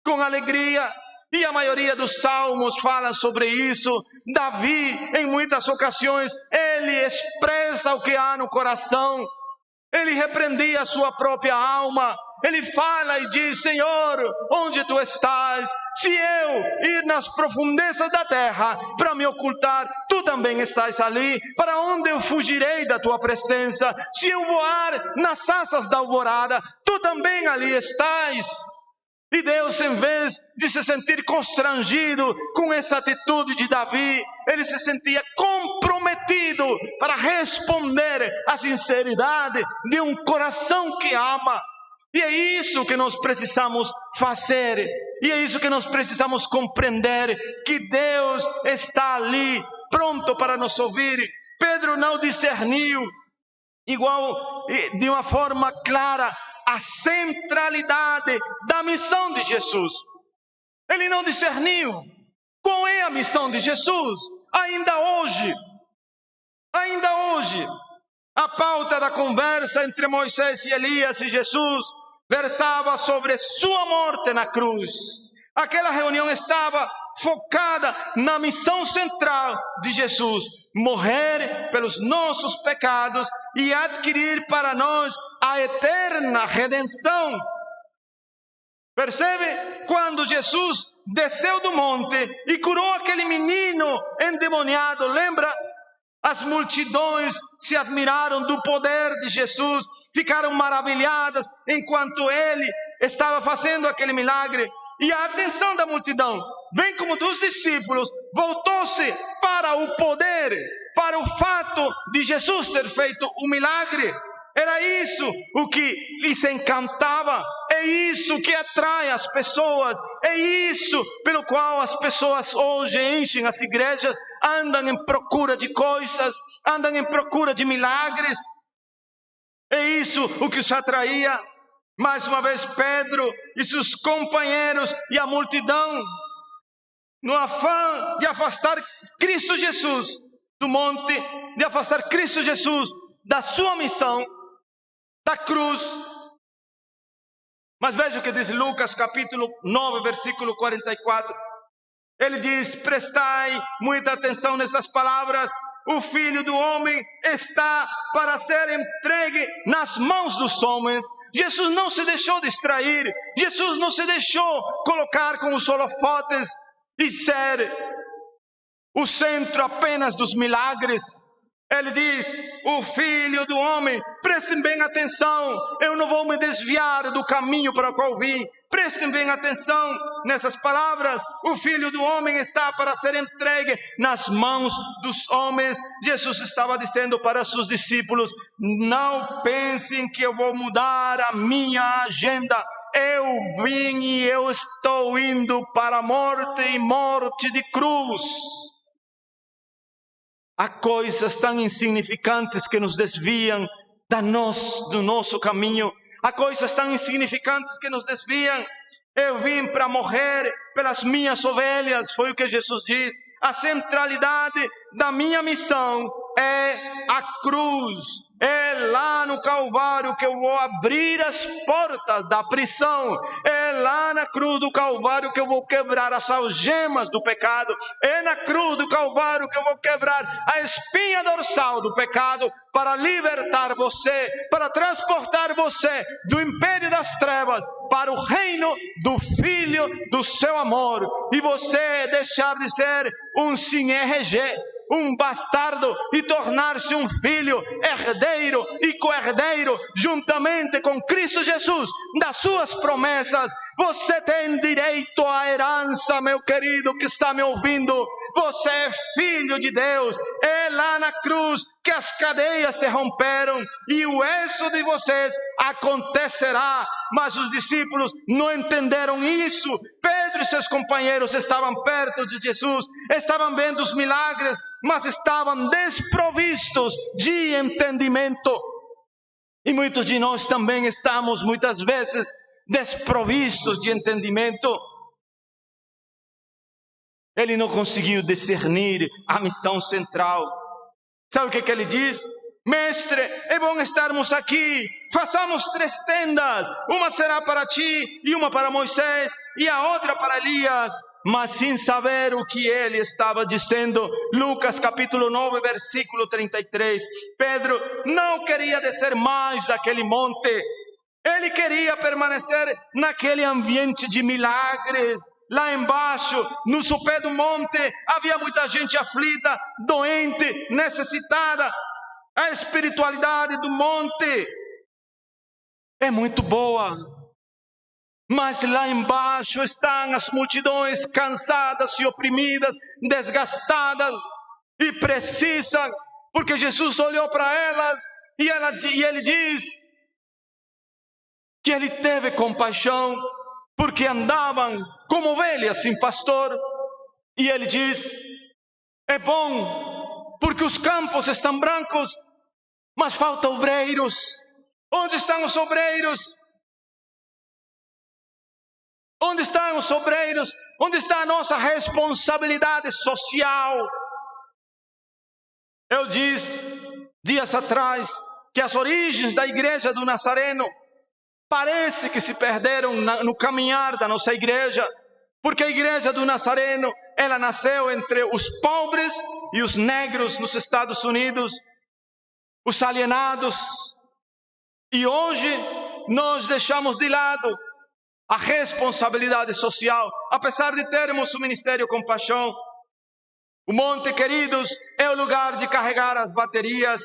com alegria. E a maioria dos salmos fala sobre isso. Davi, em muitas ocasiões, ele expressa o que há no coração. Ele repreendia a sua própria alma. Ele fala e diz: Senhor, onde Tu estás? Se eu ir nas profundezas da terra para me ocultar, Tu também estás ali. Para onde eu fugirei da Tua presença? Se eu voar nas asas da alvorada, Tu também ali estás. E Deus, em vez de se sentir constrangido com essa atitude de Davi, ele se sentia comprometido para responder à sinceridade de um coração que ama. E é isso que nós precisamos fazer. E é isso que nós precisamos compreender, que Deus está ali, pronto para nos ouvir. Pedro não discerniu, igual, de uma forma clara, a centralidade da missão de Jesus. Ele não discerniu qual é a missão de Jesus. Ainda hoje, a pauta da conversa entre Moisés e Elias e Jesus versava sobre sua morte na cruz. Aquela reunião estava focada na missão central de Jesus: morrer pelos nossos pecados e adquirir para nós a eterna redenção. Percebe? Quando Jesus desceu do monte e curou aquele menino endemoniado, lembra? As multidões se admiraram do poder de Jesus, ficaram maravilhadas enquanto ele estava fazendo aquele milagre. E a atenção da multidão, bem como dos discípulos, voltou-se para o poder, para o fato de Jesus ter feito o milagre. Era isso o que lhes encantava, é isso que atrai as pessoas, é isso pelo qual as pessoas hoje enchem as igrejas, andam em procura de coisas, andam em procura de milagres. É isso o que os atraía. Mais uma vez, Pedro e seus companheiros e a multidão, no afã de afastar Cristo Jesus do monte, de afastar Cristo Jesus da sua missão, da cruz. Mas veja o que diz Lucas capítulo 9, versículo 44. Ele diz: prestai muita atenção nessas palavras. O Filho do Homem está para ser entregue nas mãos dos homens. Jesus não se deixou distrair. Jesus não se deixou colocar com os holofotes e ser o centro apenas dos milagres. Ele diz: o Filho do Homem, prestem bem atenção, eu não vou me desviar do caminho para o qual vim. Prestem bem atenção nessas palavras. O Filho do Homem está para ser entregue nas mãos dos homens. Jesus estava dizendo para seus discípulos: não pensem que eu vou mudar a minha agenda. Eu vim e eu estou indo para a morte e morte de cruz. Há coisas tão insignificantes que nos desviam do nosso caminho. Há coisas tão insignificantes que nos desviam. Eu vim para morrer pelas minhas ovelhas, foi o que Jesus diz. A centralidade da minha missão é a cruz. É lá no Calvário que eu vou abrir as portas da prisão. É lá na cruz do Calvário que eu vou quebrar as algemas do pecado. É na cruz do Calvário que eu vou quebrar a espinha dorsal do pecado, para libertar você, para transportar você do império das trevas para o reino do Filho do seu amor. E você deixar de ser um Sinhergé, um bastardo e tornar-se um filho, herdeiro e co-herdeiro, juntamente com Cristo Jesus, das suas promessas. Você tem direito à herança, meu querido que está me ouvindo. Você é filho de Deus. É lá na cruz que as cadeias se romperam e o êxodo de vocês acontecerá. Mas os discípulos não entenderam isso. Pedro e seus companheiros estavam perto de Jesus, estavam vendo os milagres, mas estavam desprovistos de entendimento. E muitos de nós também estamos muitas vezes desprovistos de entendimento. Ele não conseguiu discernir a missão central. Sabe o que ele diz? Mestre, é bom estarmos aqui. Façamos 3 tendas. Uma será para ti, e uma para Moisés, e a outra para Elias. Mas sem saber o que ele estava dizendo. Lucas capítulo 9, versículo 33. Pedro não queria descer mais daquele monte. Ele queria permanecer naquele ambiente de milagres. Lá embaixo, no sopé do monte, havia muita gente aflita, doente, necessitada. A espiritualidade do monte é muito boa, mas lá embaixo estão as multidões cansadas e oprimidas, desgastadas e precisam, porque Jesus olhou para elas e ele diz que ele teve compaixão, porque andavam como ovelhas sem pastor. E ele diz: é bom, porque os campos estão brancos, mas faltam obreiros. Onde estão os obreiros? Onde estão os obreiros? Onde está a nossa responsabilidade social? Eu disse dias atrás que as origens da igreja do Nazareno parece que se perderam no caminhar da nossa igreja, porque a igreja do Nazareno, ela nasceu entre os pobres e os negros nos Estados Unidos, os alienados, e hoje nós deixamos de lado a responsabilidade social, apesar de termos o Ministério Compaixão. O monte, queridos, é o lugar de carregar as baterias,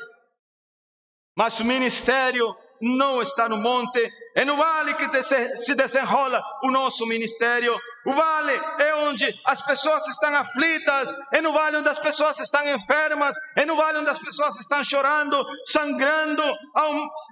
mas o ministério não está no monte, é no vale que se desenrola o nosso ministério. O vale é onde as pessoas estão aflitas, é no vale onde as pessoas estão enfermas, é no vale onde as pessoas estão chorando, sangrando,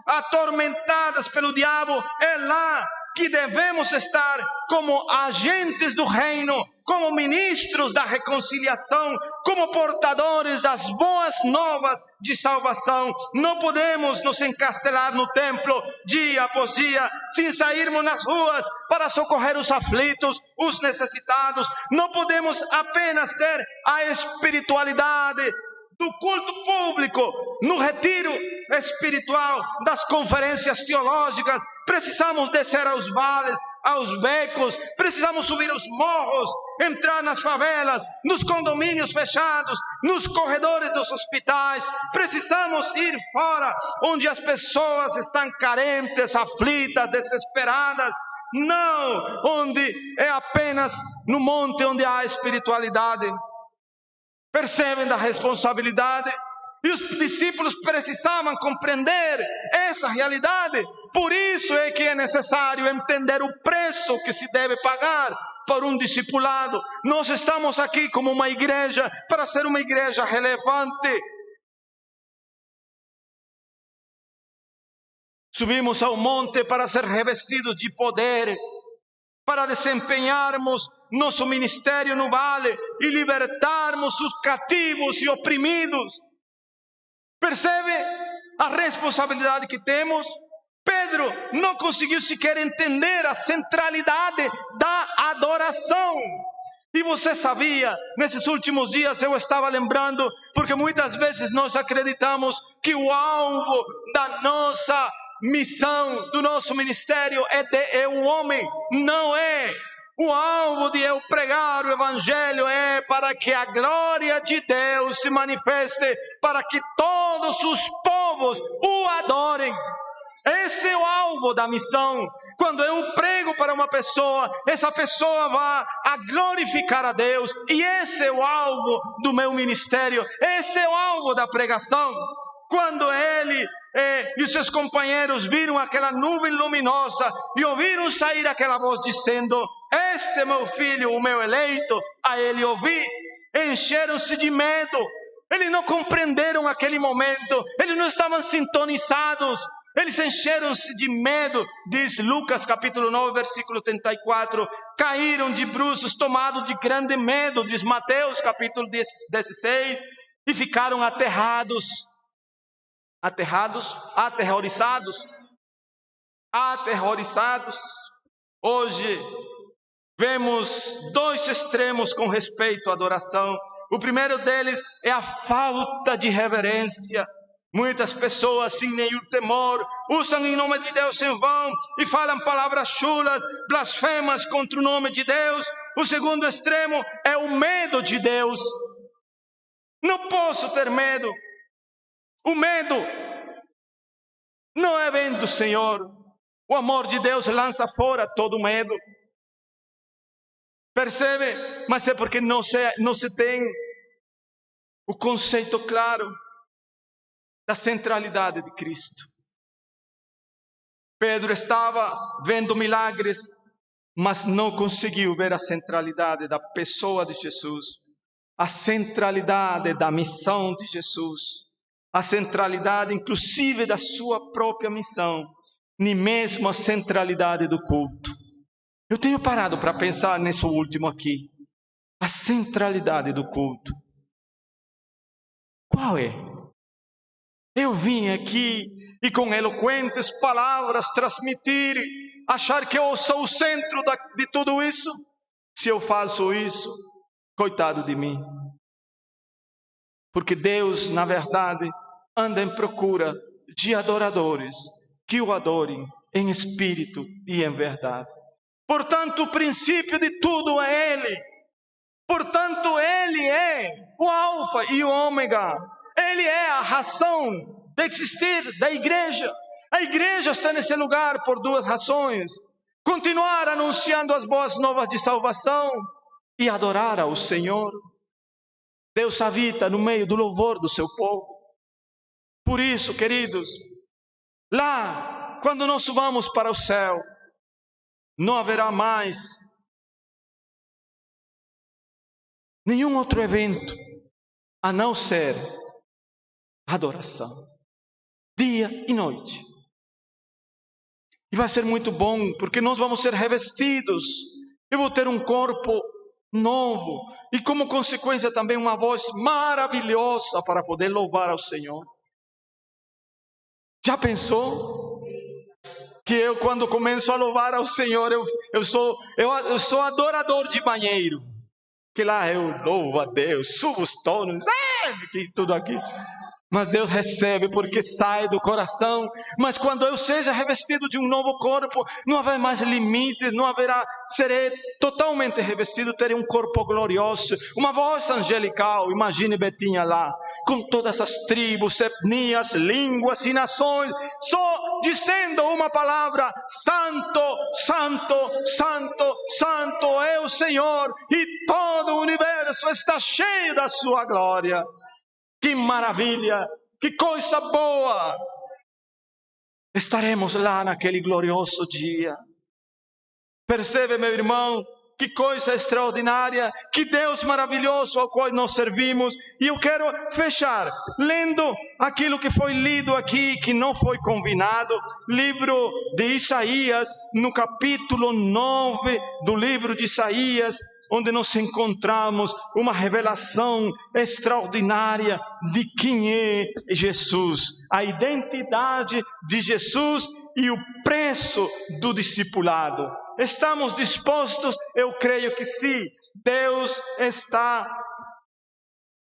atormentadas pelo diabo. É lá que devemos estar como agentes do reino, como ministros da reconciliação, como portadores das boas novas de salvação. Não podemos nos encastelar no templo dia após dia, sem sairmos nas ruas para socorrer os aflitos, os necessitados. Não podemos apenas ter a espiritualidade do culto público, no retiro espiritual, das conferências teológicas. Precisamos descer aos vales, aos becos, precisamos subir os morros, entrar nas favelas, nos condomínios fechados, nos corredores dos hospitais. Precisamos ir fora, onde as pessoas estão carentes, aflitas, desesperadas. Não onde é apenas no monte onde há espiritualidade. Percebem da responsabilidade? E os discípulos precisavam compreender essa realidade. Por isso é que é necessário entender o preço que se deve pagar por um discipulado. Nós estamos aqui como uma igreja para ser uma igreja relevante. Subimos ao monte para ser revestidos de poder, para desempenharmos nosso ministério no vale e libertarmos os cativos e oprimidos. Percebe a responsabilidade que temos? Pedro não conseguiu sequer entender a centralidade da adoração. E você sabia, nesses últimos dias eu estava lembrando, porque muitas vezes nós acreditamos que o alvo da nossa missão, do nosso ministério é o homem. Não é. O alvo de eu pregar o Evangelho é para que a glória de Deus se manifeste, para que todos os povos o adorem. Esse é o alvo. alvo da missão. Quando eu prego para uma pessoa, essa pessoa vai a glorificar a Deus. E esse é o alvo do meu ministério. Esse é o alvo da pregação. Quando ele e os seus companheiros viram aquela nuvem luminosa e ouviram sair aquela voz dizendo: este é meu filho, o meu eleito, a ele ouvi, encheram-se de medo. Eles não compreenderam aquele momento, eles não estavam sintonizados, eles encheram-se de medo, diz Lucas capítulo 9, versículo 34, caíram de bruços, tomados de grande medo, diz Mateus capítulo 16, e ficaram aterrados, aterrorizados. Hoje vemos dois extremos com respeito à adoração. O primeiro deles é a falta de reverência. Muitas pessoas, sem nenhum temor, usam em nome de Deus em vão e falam palavras chulas, blasfemas contra o nome de Deus. O segundo extremo é o medo de Deus. Não posso ter medo. O medo não é bem do Senhor. O amor de Deus lança fora todo medo. Percebe? Mas é porque não se tem o conceito claro da centralidade de Cristo. Pedro estava vendo milagres, mas não conseguiu ver a centralidade da pessoa de Jesus, a centralidade da missão de Jesus, a centralidade inclusive da sua própria missão, nem mesmo a centralidade do culto. Eu tenho parado para pensar nisso último aqui. A centralidade do culto. Qual é? Eu vim aqui e com eloquentes palavras transmitir, achar que eu sou o centro de tudo isso? Se eu faço isso, coitado de mim. Porque Deus, na verdade, anda em procura de adoradores que o adorem em espírito e em verdade. Portanto, o princípio de tudo é Ele. Portanto, Ele é o alfa e o ômega. Ele é a razão de existir da igreja. A igreja está nesse lugar por duas razões: continuar anunciando as boas novas de salvação e adorar ao Senhor. Deus habita no meio do louvor do seu povo. Por isso, queridos, lá, quando nós vamos para o céu, não haverá mais nenhum outro evento a não ser adoração, dia e noite. E vai ser muito bom, porque nós vamos ser revestidos. Eu vou ter um corpo novo e, como consequência, também uma voz maravilhosa para poder louvar ao Senhor. Já pensou? Que eu, quando começo a louvar ao Senhor, eu sou adorador de banheiro. Que lá eu louvo a Deus, subo os tonos, tudo aqui. Mas Deus recebe porque sai do coração. Mas quando eu seja revestido de um novo corpo, não haverá mais limites, não haverá, serei totalmente revestido, terei um corpo glorioso, uma voz angelical. Imagine Betinha lá, com todas as tribos, etnias, línguas e nações, só dizendo uma palavra: Santo, Santo, Santo, Santo é o Senhor, e todo o universo está cheio da sua glória. Que maravilha, que coisa boa! Estaremos lá naquele glorioso dia. Percebe, meu irmão, que coisa extraordinária, que Deus maravilhoso ao qual nós servimos. E eu quero fechar lendo aquilo que foi lido aqui, que não foi combinado, livro de Isaías, no capítulo 9 do livro de Isaías, onde nós encontramos uma revelação extraordinária de quem é Jesus, a identidade de Jesus e o preço do discipulado. Estamos dispostos? Eu creio que sim. Deus está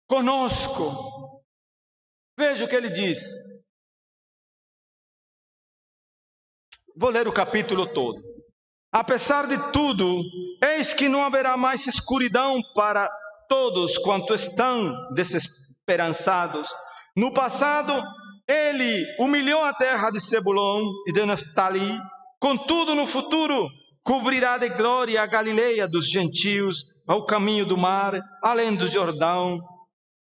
conosco. Veja o que ele diz. Vou ler o capítulo todo. Apesar de tudo, eis que não haverá mais escuridão para todos quanto estão desesperançados. No passado, Ele humilhou a terra de Zebulon e de Naftali, contudo no futuro cobrirá de glória a Galileia dos gentios, ao caminho do mar, além do Jordão,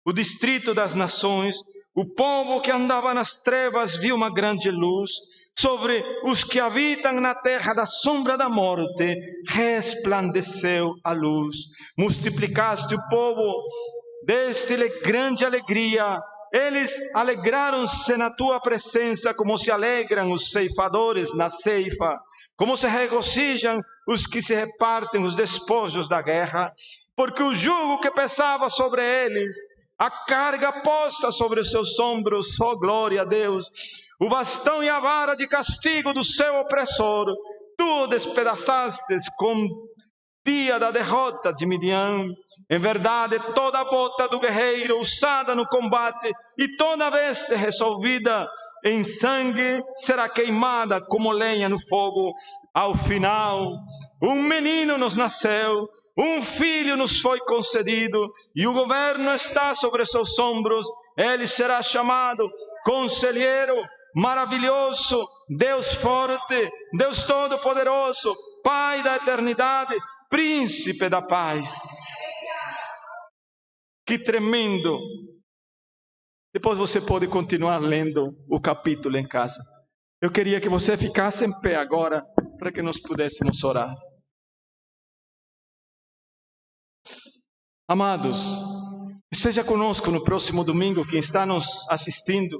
o distrito das nações. O povo que andava nas trevas viu uma grande luz. Sobre os que habitam na terra da sombra da morte, resplandeceu a luz. Multiplicaste o povo, deste-lhe grande alegria. Eles alegraram-se na tua presença, como se alegram os ceifadores na ceifa, como se regozijam os que se repartem os despojos da guerra, porque o jugo que pesava sobre eles, a carga posta sobre os seus ombros, oh glória a Deus, o bastão e a vara de castigo do seu opressor, tu despedaçastes com dia da derrota de Midian. Em verdade, toda a bota do guerreiro usada no combate e toda veste resolvida em sangue será queimada como lenha no fogo. Ao final, um menino nos nasceu, um filho nos foi concedido, e o governo está sobre seus ombros. Ele será chamado Conselheiro, Maravilhoso, Deus Forte, Deus Todo-Poderoso, Pai da Eternidade, Príncipe da Paz. Que tremendo! Depois você pode continuar lendo o capítulo em casa. Eu queria que você ficasse em pé agora, para que nós pudéssemos orar. Amados, esteja conosco no próximo domingo, quem está nos assistindo.